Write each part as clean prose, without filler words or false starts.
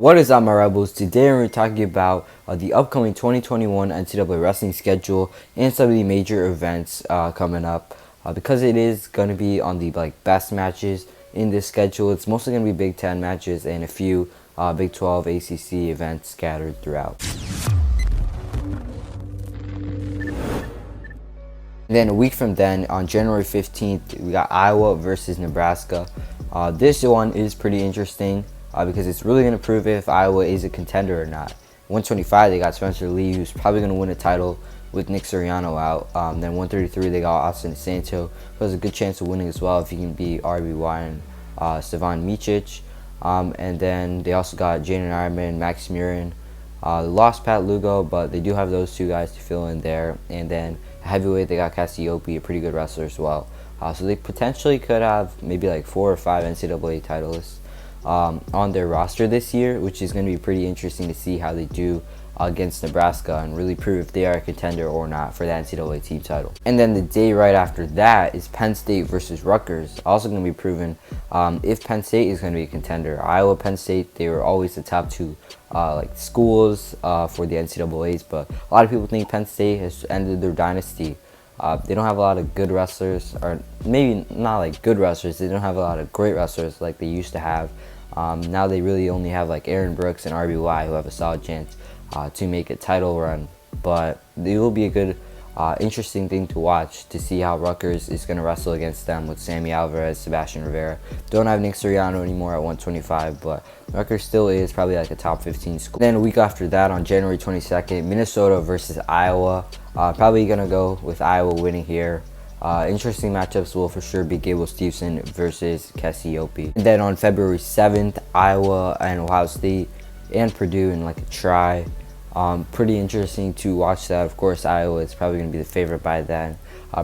What is up, my rebels? Today we're talking about the upcoming 2021 NCAA Wrestling schedule and some of the major events coming up. Because it is going to be on the best matches in this schedule, it's mostly going to be Big Ten matches and a few Big 12 ACC events scattered throughout. And then a week from then, on January 15th, we got Iowa versus Nebraska. This one is pretty interesting. Because it's really going to prove if Iowa is a contender or not. 125, they got Spencer Lee, who's probably going to win a title with Nick Sirianno out. Then 133, they got Austin Santo, who has a good chance of winning as well if he can beat RBY and Stevan Micic. And then they also got Jaden Ironman, Max Murin. Lost Pat Lugo, but they do have those two guys to fill in there. And then heavyweight, they got Cassiope, a pretty good wrestler as well. So they potentially could have maybe 4 or 5 NCAA titleists on their roster this year, which is going to be pretty interesting to see how they do against Nebraska and really prove if they are a contender or not for the NCAA team title. And then the day right after that is Penn State versus Rutgers. Also going to be proven if Penn State is going to be a contender. Iowa, Penn State, they were always the top two schools for the NCAAs, but a lot of people think Penn State has ended their dynasty. They don't have a lot of good wrestlers, or maybe not good wrestlers. They don't have a lot of great wrestlers like they used to have. Now they really only have Aaron Brooks and RBY who have a solid chance to make a title run. But it will be a good, interesting thing to watch to see how Rutgers is going to wrestle against them with Sammy Alvarez, Sebastian Rivera. Don't have Nick Sirianno anymore at 125, but Rutgers still is probably a top 15 school. Then a week after that, on January 22nd, Minnesota versus Iowa. Probably going to go with Iowa winning here. Interesting matchups will for sure be Gable Steveson versus Cassiope. And then on February 7th, Iowa and Ohio State and Purdue in a try. Pretty interesting to watch that. Of course, Iowa is probably going to be the favorite by then.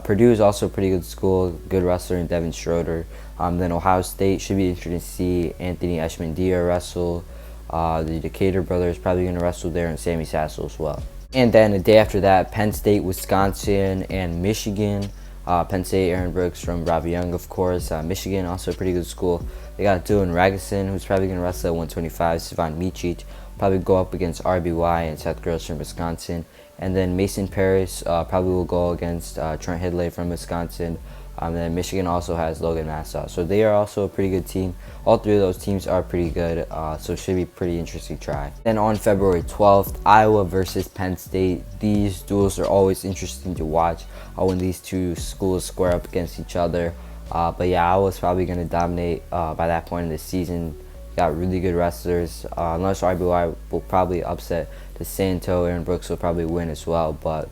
Purdue is also a pretty good school, good wrestler in Devin Schroeder. Then Ohio State should be interesting to see Anthony Eshmandia wrestle. The Decatur brothers probably going to wrestle there, and Sammy Sassel as well. And then the day after that, Penn State, Wisconsin, and Michigan. Penn State, Aaron Brooks from Robbie Young, of course. Michigan, also a pretty good school. They got Dylan Ragusin, who's probably going to wrestle at 125. Stevan Micic probably go up against RBY and Seth Gross from Wisconsin. And then Mason Paris probably will go against Trent Hidlay from Wisconsin. And then Michigan also has Logan Nassau. So they are also a pretty good team. All three of those teams are pretty good, so it should be a pretty interesting try. Then on February 12th, Iowa versus Penn State. These duels are always interesting to watch when these two schools square up against each other. But yeah, Iowa's probably going to dominate by that point in the season. Got really good wrestlers. Unless RBY will probably upset the Santo, Aaron Brooks will probably win as well. But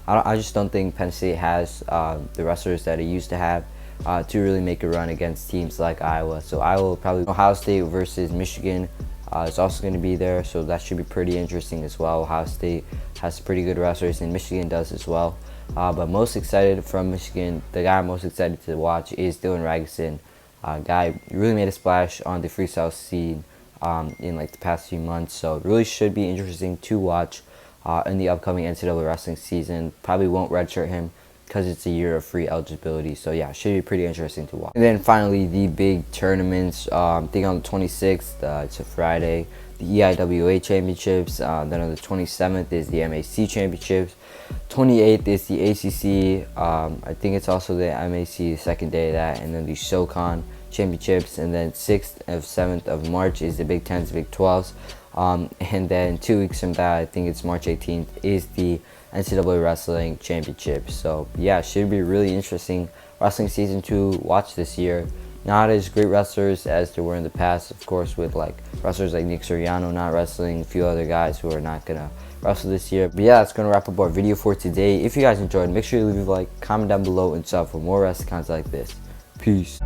I just don't think Penn State has the wrestlers that it used to have to really make a run against teams like Iowa. So Iowa will probably. Ohio State versus Michigan is also going to be there, so that should be pretty interesting as well. Ohio State has pretty good wrestlers, and Michigan does as well. But most excited from Michigan, the guy I'm most excited to watch is Dylan Ragusin. Guy really made a splash on the freestyle scene in the past few months, so it really should be interesting to watch in the upcoming NCAA wrestling season. Probably won't redshirt him because it's a year of free eligibility, so yeah, should be pretty interesting to watch. And then finally, the big tournaments. I think on the 26th, it's a Friday, the EIWA championships. Then on the 27th is the MAC championships. 28th is the ACC. I think it's also the MAC the second day of that, and then the SoCon championships. And then 6th and 7th of March is the Big 10s, Big 12s. And then 2 weeks from that, I think it's March 18th, is the NCAA Wrestling Championship. So yeah, should be really interesting wrestling season to watch this year. Not as great wrestlers as there were in the past, of course, with wrestlers like Nick Sirianno not wrestling, a few other guys who are not gonna wrestle this year. But yeah, that's gonna wrap up our video for today. If you guys enjoyed, make sure you leave a like, comment down below, and sub for more wrestling content like this. Peace.